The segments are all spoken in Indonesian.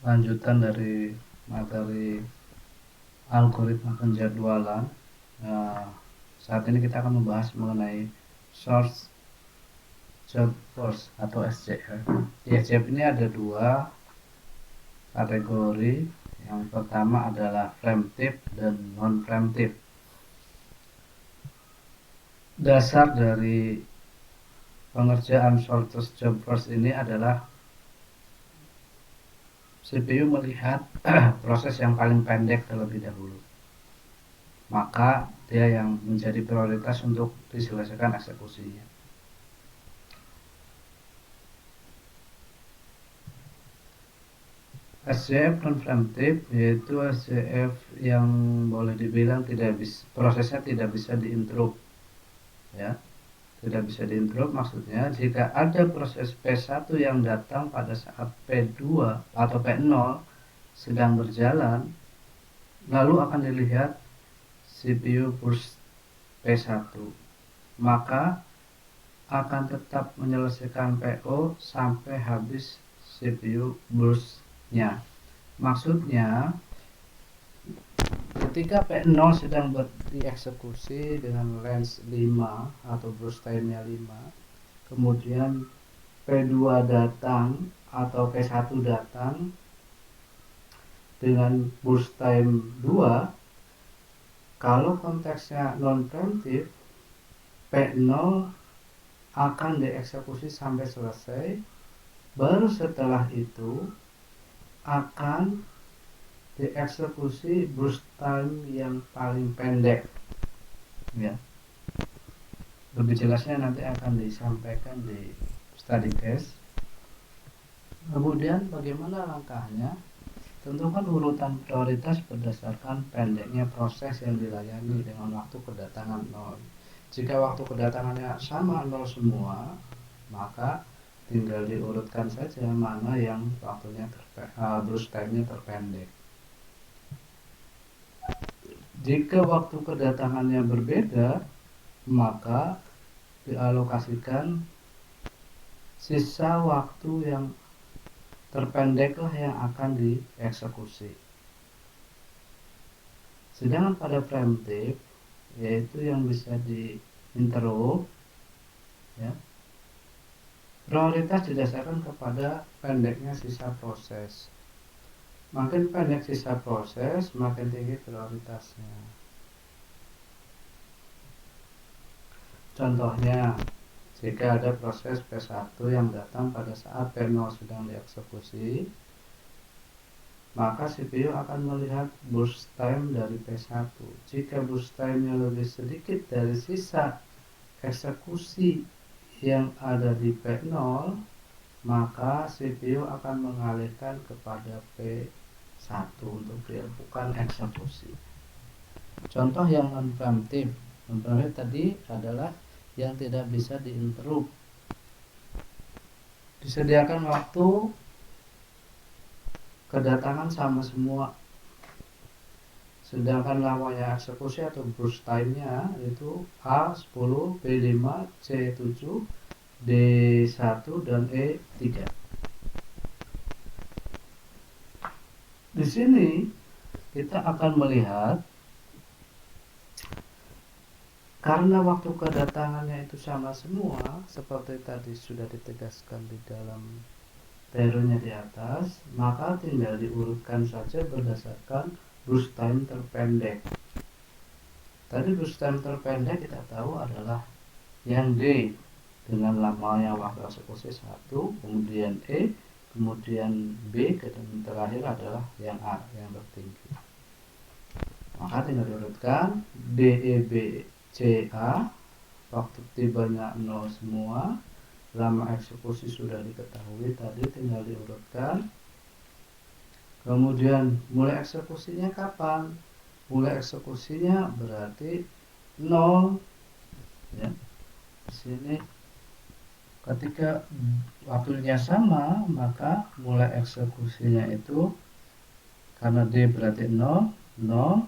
lanjutan dari materi algoritma penjadwalan. Nah, saat ini kita akan membahas mengenai Short Job Force atau SJF. Di SJF ini ada dua kategori. Yang pertama adalah preemptive dan non preemptive. Dasar dari pengerjaan shortest job first ini adalah CPU melihat proses yang paling pendek terlebih dahulu, maka dia yang menjadi prioritas untuk diselesaikan eksekusinya. SJF non-preemptive yaitu SJF yang boleh dibilang prosesnya tidak bisa diinterrupt, ya. Tidak bisa diinterrupt maksudnya jika ada proses P1 yang datang pada saat P2 atau P0 sedang berjalan, lalu akan dilihat CPU burst P1, maka akan tetap menyelesaikan PO sampai habis CPU burst-nya. Maksudnya ketika P0 sedang dieksekusi dengan range 5 atau burst time-nya 5, kemudian P2 datang atau P1 datang dengan burst time 2, kalau konteksnya non-preemptive, P0 akan dieksekusi sampai selesai, baru setelah itu akan dieksekusi burst time yang paling pendek, ya. Lebih jelasnya nanti akan disampaikan di study case. Kemudian bagaimana langkahnya? Tentukan urutan prioritas berdasarkan pendeknya proses yang dilayani dengan waktu kedatangan 0. Jika waktu kedatangannya sama 0 semua, maka tinggal diurutkan saja mana yang waktunya burst time-nya terpendek. Jika waktu kedatangannya berbeda, maka dialokasikan sisa waktu yang terpendeklah yang akan dieksekusi. Sedangkan pada preemptive, yaitu yang bisa diinterrupt, ya, prioritas didasarkan kepada pendeknya sisa proses. Makin pendek sisa proses, makin tinggi prioritasnya. Contohnya, jika ada proses P1 yang datang pada saat P0 sedang dieksekusi, maka CPU akan melihat burst time dari P1. Jika burst time-nya lebih sedikit dari sisa eksekusi yang ada di P0, maka CPU akan mengalihkan kepada P1 untuk dilakukan eksekusi. Contoh yang non-preemptive. Non-preemptive tadi adalah yang tidak bisa diinterrupt. Disediakan waktu kedatangan sama semua, sedangkan lamanya eksekusi atau burst time-nya itu A10, B5, C7, D1, dan E3. Di sini kita akan melihat karena waktu kedatangannya itu sama semua, seperti tadi sudah ditegaskan di dalam teorinya di atas, maka tinggal diurutkan saja berdasarkan burst time terpendek. Tadi burst time terpendek kita tahu adalah yang D dengan lamanya waktu eksekusi 1, kemudian E, kemudian B, dan terakhir adalah yang A yang tertinggi. Maka tinggal diurutkan D, E, B, C, A, waktu tibanya 0 semua, lama eksekusi sudah diketahui tadi, tinggal diurutkan. Kemudian mulai eksekusinya kapan? Mulai eksekusinya berarti 0, ya. Di sini ketika waktunya sama, maka mulai eksekusinya itu karena D berarti 0, 0.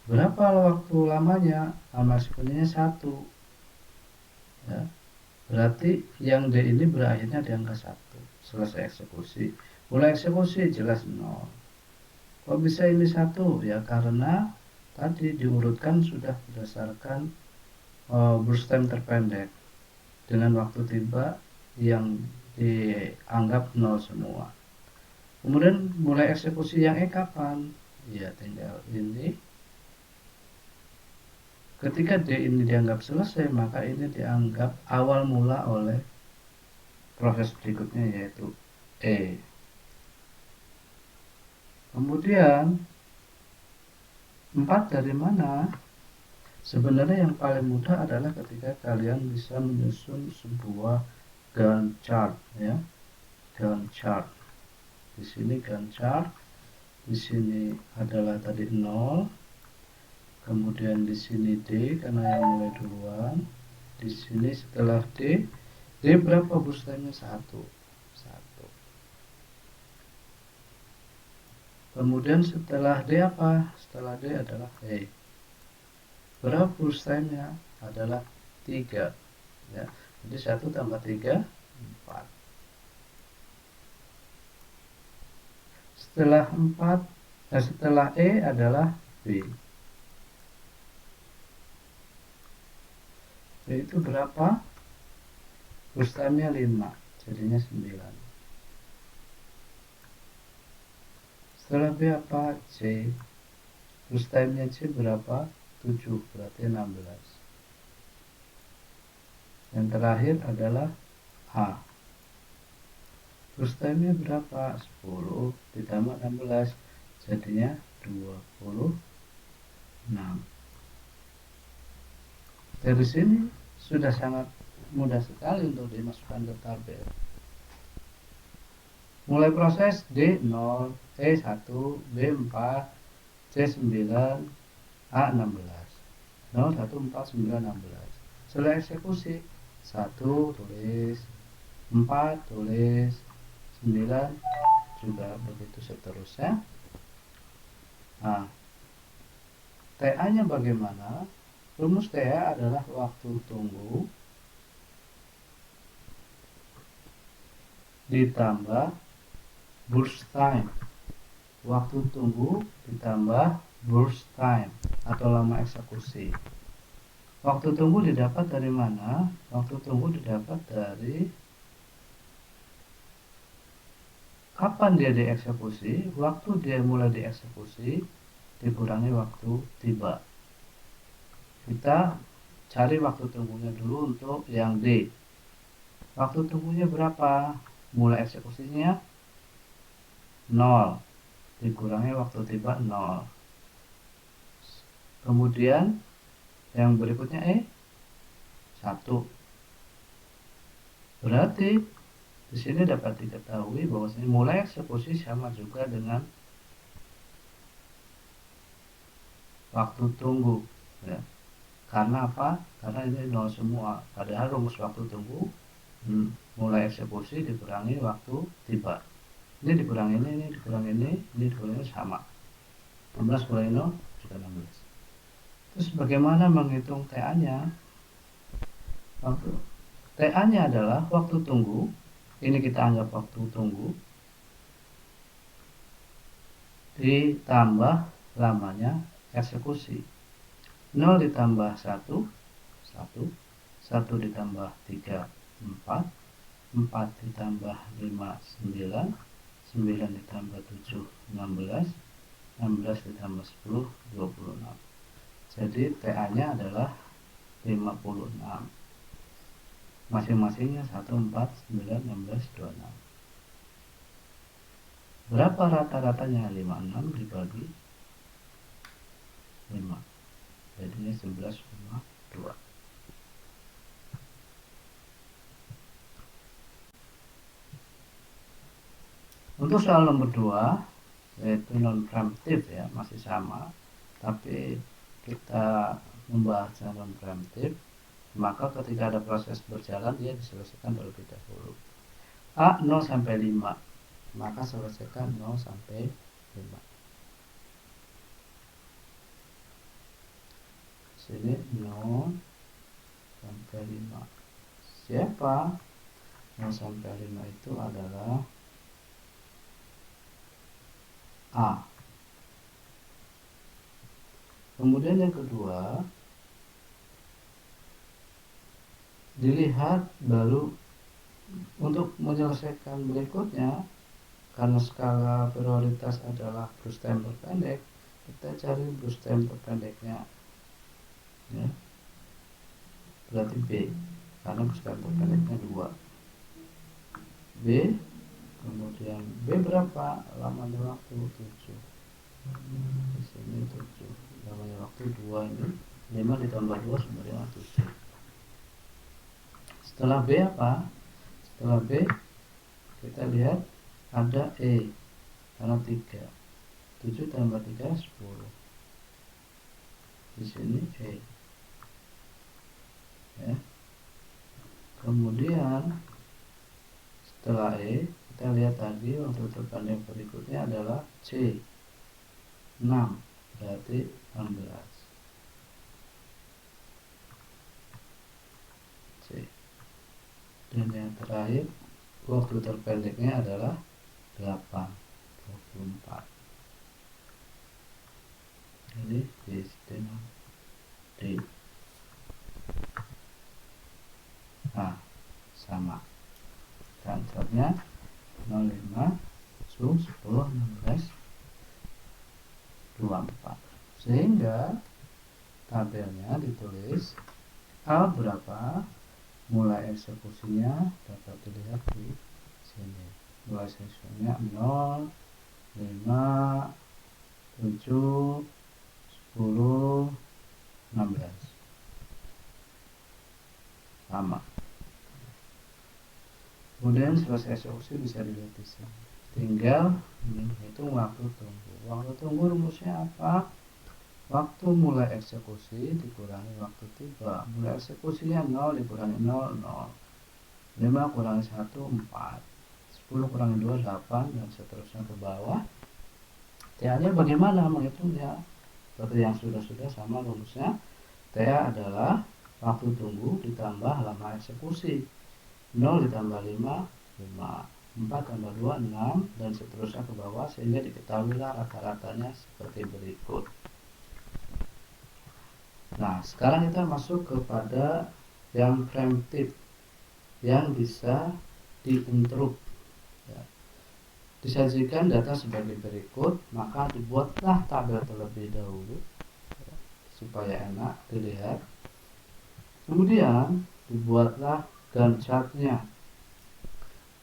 Berapa waktu lamanya? Lama eksekusinya 1, ya. Berarti yang D ini berakhirnya di angka 1, selesai eksekusi. Mulai eksekusi jelas 0. Kok bisa ini 1? Ya karena tadi diurutkan sudah berdasarkan burst time terpendek dengan waktu tiba yang dianggap 0 semua. Kemudian mulai eksekusi yang kapan? Ya tinggal ini. Ketika D ini dianggap selesai, maka ini dianggap awal mula oleh proses berikutnya, yaitu E. Kemudian 4 dari mana? Sebenarnya yang paling mudah adalah ketika kalian bisa menyusun sebuah Gantt chart, ya. Gantt chart. Di sini Gantt chart. Di sini adalah tadi 0. Kemudian di sini D karena yang mulai duluan. Di sini setelah D berapa burst time-nya? 1. Kemudian setelah D apa? Setelah D adalah E. Berapa burst time-nya? Adalah 3. Ya. Jadi 1 tambah 3, 4. Setelah 4, setelah E adalah B. B itu berapa? Burst time-nya 5. Jadinya 9. Setelah B apa? C. Burst time-nya C berapa? 7. Berarti 16. Yang terakhir adalah A. Burst time-nya berapa? 10 ditambah 16. Jadinya 26. Dari sini sudah sangat mudah sekali untuk dimasukkan ke tabel. Mulai proses D 0, E 1, B 4, C 9, A 16. 0, 1, 4, 9, 16. Setelah eksekusi 1 tulis, 4 tulis, 9 juga begitu seterusnya. Nah, TA-nya bagaimana? Rumus TA adalah waktu tunggu ditambah burst time. Waktu tunggu ditambah burst time atau lama eksekusi. Waktu tunggu didapat dari mana? Waktu tunggu didapat dari kapan dia dieksekusi, waktu dia mulai dieksekusi dikurangi waktu tiba. Kita cari waktu tunggunya dulu untuk yang D. Waktu tunggunya berapa? Mulai eksekusinya 0 dikurangi waktu tiba 0. Kemudian yang berikutnya 1. Berarti di sini dapat diketahui bahwasanya mulai eksekusi sama juga dengan waktu tunggu, ya. Karena apa? Karena ini 0 semua. Padahal rumus waktu tunggu mulai eksekusi dikurangi waktu tiba. Ini dikurangi ini dikurangi ini dikurangi sama. 16 kurangi 0 sudah 16. Terus bagaimana menghitung TA-nya? TA-nya adalah waktu tunggu. Ini kita anggap waktu tunggu ditambah lamanya eksekusi. 0 ditambah 1, 1. 1 ditambah 3, 4. 4 ditambah 5, 9. 9 ditambah 7, 16. 16 ditambah 10, 26. Jadi TA-nya adalah 56. Masing-masingnya 1, 4, 9, 16, 26. Berapa rata-ratanya? 56 dibagi 5. Jadinya 11,2. Untuk soal nomor 2, yaitu non preemptif, ya, masih sama, tapi kita membahas non preemptif, maka ketika ada proses berjalan dia diselesaikan terlebih dahulu. A 0 sampai 5, maka selesaikan 0 sampai 5. Sini 0 sampai 5. Siapa? 0 sampai 5 itu adalah A. Kemudian yang kedua, dilihat baru untuk menyelesaikan berikutnya, karena skala prioritas adalah burst time terpendek, kita cari burst time terpendeknya, ya. Berarti B, karena burst time terpendeknya 2. B, kemudian B berapa? Lamanya waktu 7. Di sini 7. Lamanya waktu 2 ini 5 ditambah 2 sama dengan 7. Setelah B apa? Setelah B kita lihat ada E, karena 3. 7 tambah 3 10. Di sini E, ya. Kemudian setelah E kita lihat tadi waktu terpendek berikutnya adalah C, 6, berarti 16. C. Dan yang terakhir waktu terpendeknya adalah 8, 24. Jadi destinasi D. Nah, sama. Transfernya 05, 10, 16, 24. Sehingga tabelnya ditulis A berapa, mulai eksekusinya dapat dilihat di sini. Mulai eksekusinya 0, 5, 7, 10, 16. Sama. Kemudian selesai eksekusi bisa dilihat di sini. Tinggal menghitung waktu tunggu. Waktu tunggu rumusnya apa? Waktu mulai eksekusi dikurangi waktu tiba. Mulai eksekusinya 0 dikurangi 0, 0. 5 kurangi 1, 4. 10 kurangi 2, 8, dan seterusnya ke bawah. TA-nya bagaimana menghitungnya? Seperti yang sudah-sudah sama rumusnya. TA adalah waktu tunggu ditambah lama eksekusi. 0 ditambah 5, 5. 4 tambah 2, 6, dan seterusnya ke bawah, sehingga diketahuilah rata-ratanya seperti berikut. Nah, sekarang kita masuk kepada yang preemptif, yang bisa diinterrupt, ya. Disajikan data sebagai berikut, maka dibuatlah tabel terlebih dahulu, ya, supaya enak dilihat. Kemudian dibuatlah Gantt chart-nya.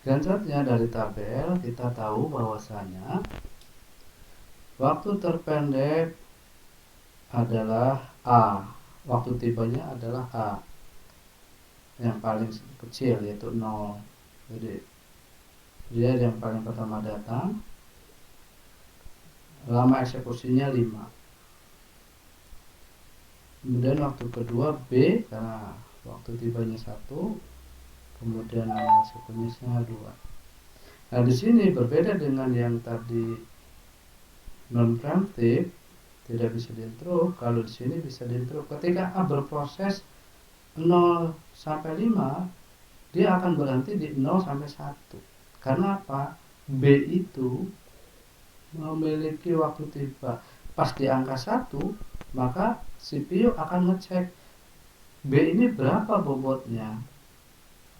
Gantt chart-nya dari tabel kita tahu bahwasanya waktu terpendek adalah A, waktu tibanya adalah A, yang paling kecil yaitu 0. Jadi dia yang paling pertama datang, lama eksekusinya 5. Kemudian waktu kedua B, karena waktu tibanya 1, kemudian lama eksekusinya 2. Nah, di sini berbeda dengan yang tadi non preemptif, tidak bisa diinterrupt. Kalau di sini bisa diinterrupt. Ketika A berproses 0 sampai 5, dia akan berhenti di 0 sampai 1. Karena apa? B itu memiliki waktu tiba pas di angka 1, maka CPU akan ngecek B ini berapa bobotnya.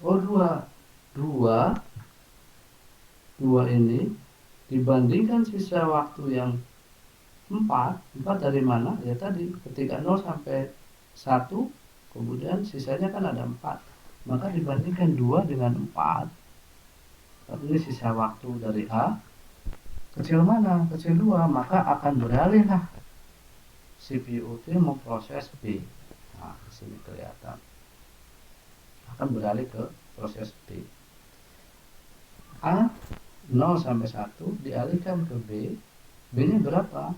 Oh, 2 ini dibandingkan sisa waktu yang 4 dari mana? Ya tadi, ketika 0 sampai 1, kemudian sisanya kan ada 4. Maka dibandingkan 2 dengan 4, ini sisa waktu dari A, kecil mana? Kecil 2, maka akan beralihlah CPU itu memproses B. Nah, di sini kelihatan. Akan beralih ke proses B. A 0 sampai 1 dialihkan ke B. B-nya berapa?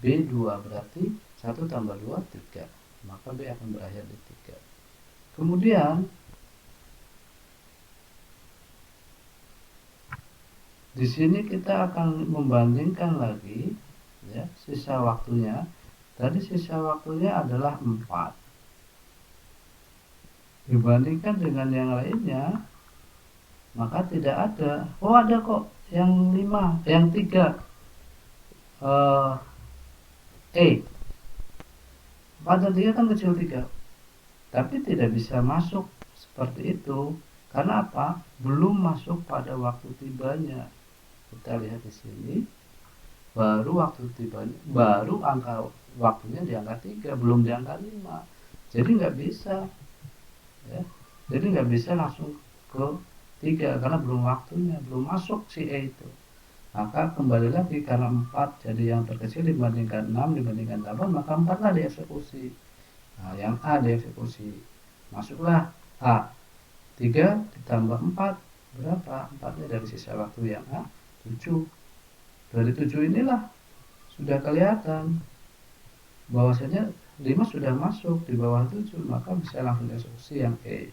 B 2, berarti 1 tambah 2, 3. Maka B akan berakhir di 3. Kemudian di sini kita akan membandingkan lagi, ya, sisa waktunya. Tadi sisa waktunya adalah 4. Dibandingkan dengan yang lainnya, maka tidak ada. Oh, ada kok yang 5, yang 3. E 4 dan 3 kan kecil 3, tapi tidak bisa masuk seperti itu. Karena apa? Belum masuk pada waktu tibanya. Kita lihat di sini, baru waktu tibanya, baru angka waktunya di angka 3, belum di angka 5. Jadi nggak bisa, ya. Jadi nggak bisa langsung ke 3 karena belum waktunya, belum masuk si E itu. Maka kembali lagi, karena 4 jadi yang terkecil dibandingkan 6 dibandingkan 8, maka 4 lah dieksekusi. Nah, yang A dieksekusi. Masuklah A. 3 ditambah 4 berapa? 4-nya dari sisa waktu yang A 7. Dari 7 inilah sudah kelihatan bahwasanya 5 sudah masuk di bawah 7, maka bisa langsung dieksekusi yang E.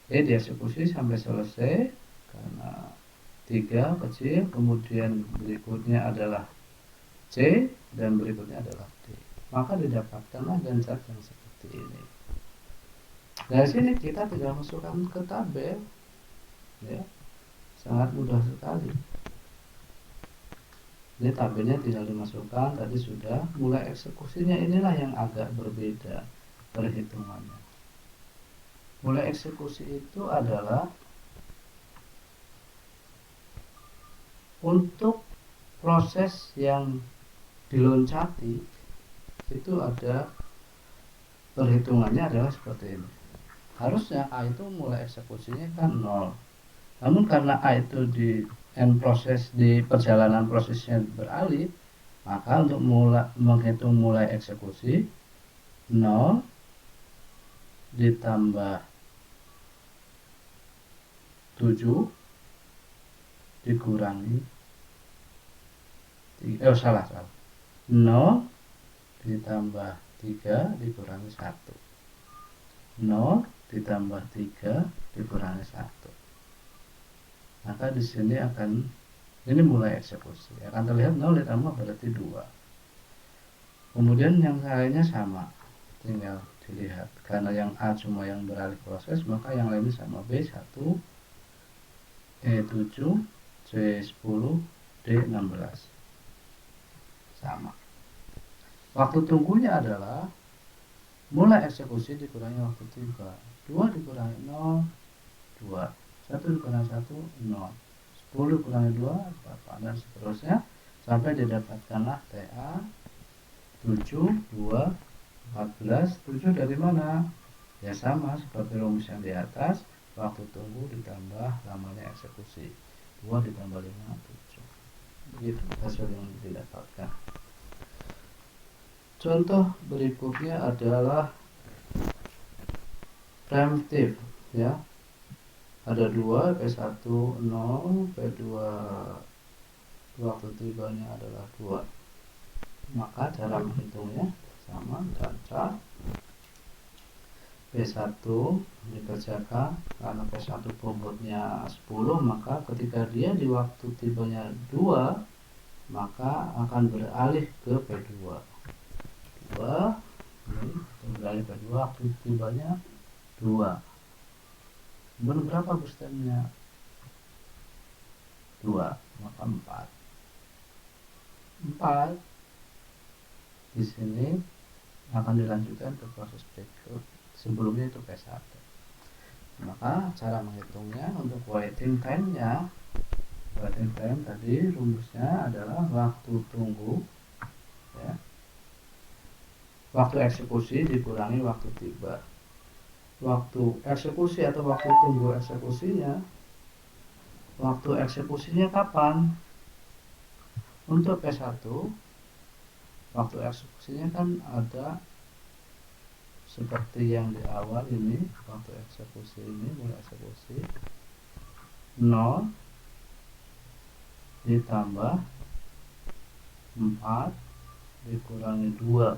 E dieksekusi sampai selesai karena 3 kecil, kemudian berikutnya adalah C dan berikutnya adalah D. Maka didapatkanlah ganjar yang seperti ini. Dari sini kita tinggal masukkan ke tabel, ya, sangat mudah sekali. Ini tabelnya tinggal dimasukkan, tadi sudah. Mulai eksekusinya inilah yang agak berbeda perhitungannya. Mulai eksekusi itu adalah untuk proses yang diloncati, itu ada perhitungannya adalah seperti ini. Harusnya A itu mulai eksekusinya kan 0. Namun karena A itu di proses, di perjalanan prosesnya beralih, maka untuk menghitung mulai eksekusi 0 ditambah 7 dikurangi 0 ditambah 3 dikurangi 1. 0 ditambah 3 dikurangi 1. Maka di sini ini mulai eksekusi. Akan terlihat 0 ditambah berarti 2. Kemudian yang lainnya sama, tinggal dilihat. Karena yang A cuma yang beralih proses, maka yang lainnya sama. B 1, E 7, C 10, D 16. Sama. Waktu tunggunya adalah mulai eksekusi dikurangi waktu tiba. 2 dikurangi 0, 2. 1 dikurangi 1, 0. 10 dikurangi 2, 8. Dan seterusnya sampai didapatkanlah TA 7, 2, 14. 7 dari mana? Ya sama seperti rumus yang di atas, waktu tunggu ditambah lamanya eksekusi. 2 ditambah 5, 7. Begitu hasil yang didapatkan. Contoh berikutnya adalah preemptif, ya. Ada 2, P1 0, P2 waktu tibanya adalah 2. Maka cara menghitungnya sama, gancang. P1 dikerjakan, karena P1 bobotnya 10, maka ketika dia di waktu tibanya 2, maka akan beralih ke P2. 2 ini beralih P2, waktu tibanya 2. Kemudian berapa busternya? 2, maka 4. 4 di sini akan dilanjutkan ke proses berikut. Sebelumnya itu P1. Maka cara menghitungnya untuk waiting time-nya, waiting time tadi rumusnya adalah waktu tunggu, ya, waktu eksekusi dikurangi waktu tiba. Waktu eksekusi atau waktu tunggu eksekusinya, waktu eksekusinya kapan? Untuk P1 waktu eksekusinya kan ada seperti yang di awal ini, waktu eksekusi ini, mulai eksekusi 0 ditambah 4 dikurangi 2.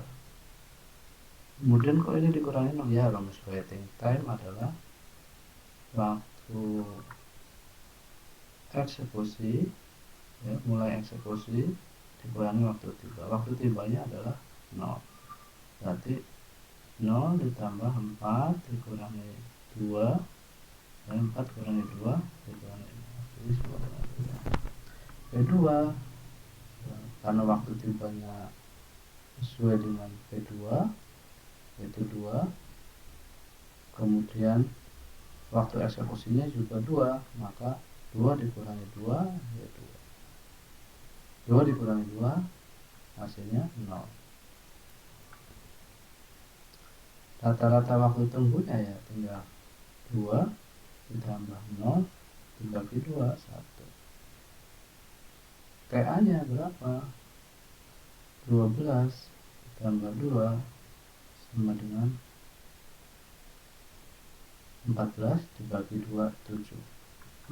Kemudian kok ini dikurangi 0? Ya, rumus waiting time adalah waktu eksekusi, ya, mulai eksekusi dikurangi waktu tiba. Waktu tibanya adalah 0. Berarti 0 ditambah 4 dikurangi 2, dan 4 dikurangi 2 dikurangi 0. Jadi P2 karena waktu tibanya sesuai dengan P2 yaitu 2, kemudian waktu eksekusinya juga 2, maka 2 dikurangi 2 ya 2 dikurangi 2 hasilnya 0. Rata-rata waktu tunggunya ya tinggal 2 ditambah 0 dibagi 2, 1. TA nya berapa? 12 ditambah 2 sama dengan 14 dibagi 2, 7.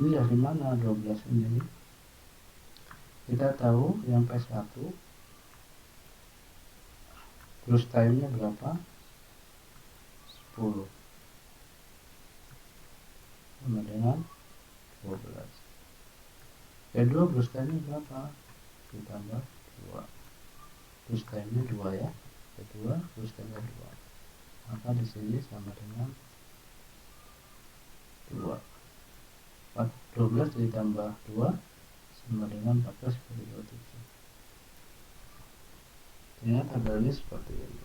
Ini dari mana 12 ini? Kita tahu yang P1 close time-nya berapa? 10 sama dengan 12. P2 close time-nya berapa? Ditambah 2. Close time-nya 2 ya. P2 close time-nya 2. Maka di sini sama dengan 2. 12 ditambah 2 sama dengan 14 bagi 27. Ternyata tabelnya seperti ini.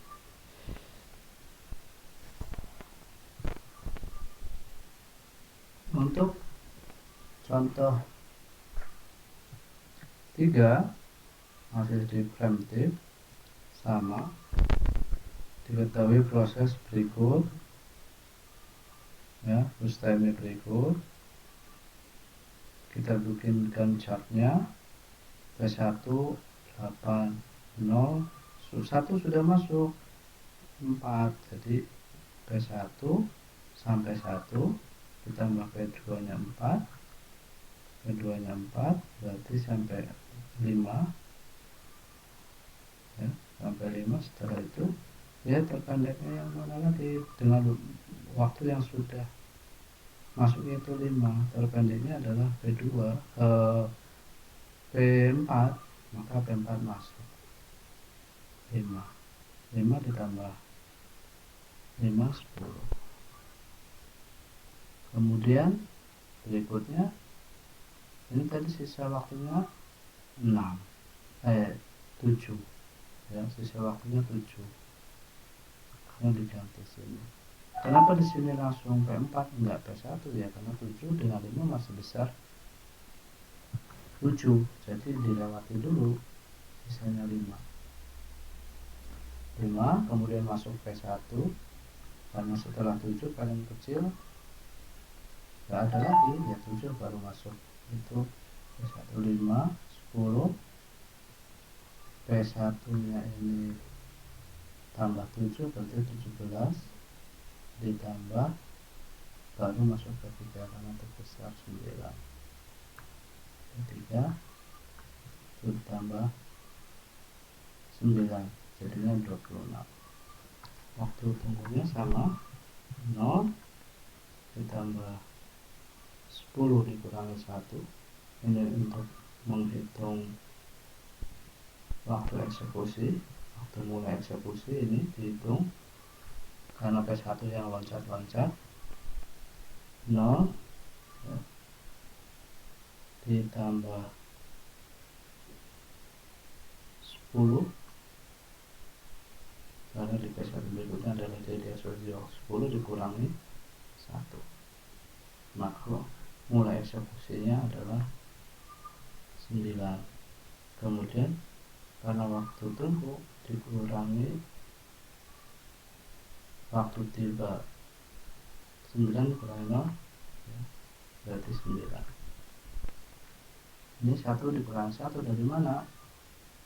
Untuk contoh 3 masih di preemptive sama, diketahui proses berikut ya, first time berikut. Kita bikinkan chartnya. P1 8 0 1 sudah masuk 4, jadi P1 sampai 1 ditambah P2 nya 4, P2 nya 4 berarti sampai 5 ya, sampai 5. Setelah itu ya terpendeknya yang mana lagi dengan waktu yang sudah masuknya itu 5, terpendeknya adalah P2 P4, maka P4 masuk 5 ditambah 5 10. Kemudian berikutnya ini tadi sisa waktunya 7 ya, sisa waktunya 7 yang diganti sini. Kenapa di sini langsung P4 enggak P1 ya, karena 7 dengan 5 masih besar 7, jadi dilewati dulu sisanya 5, kemudian masuk P1 karena setelah 7 paling kecil enggak ada lagi ya, 7 baru masuk itu P1. 5 10, P1 nya ini tambah 7 berarti 17 ditambah baru masuk P3 karena terbesar 9. P3 itu ditambah 9 jadinya 26. Waktu tunggunya sama 0 ditambah 10 dikurangi 1. Ini untuk menghitung waktu eksekusi, waktu mulai eksekusi ini dihitung karena P1 yang loncat-loncat 0 ya, ditambah 10 karena di P1 berikutnya adalah jadi eksekusi 10 dikurangi 1, maka mulai eksekusinya adalah 9. Kemudian karena waktu tunggu dikurangi waktu tiba 9 dikurangi 0 ya, berarti 9. Ini 1 dikurangi 1 dari mana?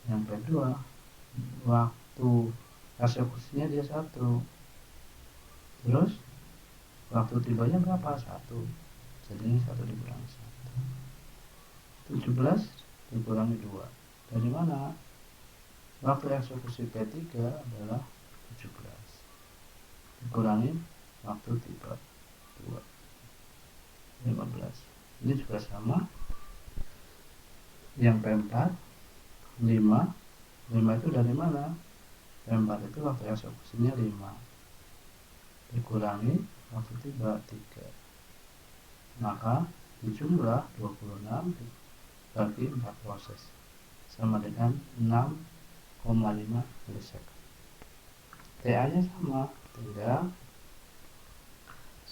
Yang P2, waktu eksekusinya dia 1, terus waktu tibanya berapa? 1, jadi ini 1 dikurangi 1. 17 dikurangi 2 dari mana? Waktu eksekusi P3 adalah 17 dikurangi waktu tiba 2, 15. Ini juga sama. Yang P4 5 itu dari mana? P4 itu waktu eksekusinya 5 dikurangi waktu tiba 3, maka dijumlah 26 bagi 4 proses sama dengan 6,5 milisecond. TA nya sama, tinggal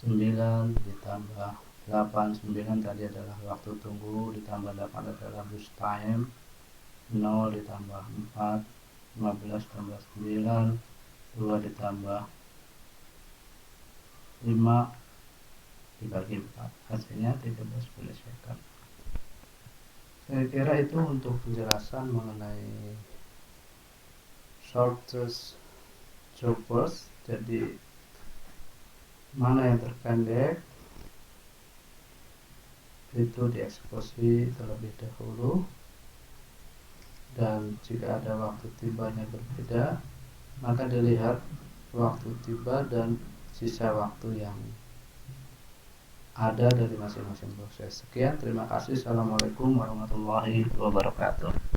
9 ditambah 8, 9 tadi adalah waktu tunggu, ditambah 8 adalah boost time, 0 ditambah 4, 15 tambah 9, 2 ditambah 5 dibagi 4, hasilnya 13 milisecond. Saya kira itu untuk penjelasan mengenai shortest job burst. Jadi mana yang terpendek itu dieksekusi terlebih dahulu, dan jika ada waktu tibanya berbeda maka dilihat waktu tiba dan sisa waktu yang ada dari masing-masing proses. Sekian, terima kasih. Assalamualaikum warahmatullahi wabarakatuh.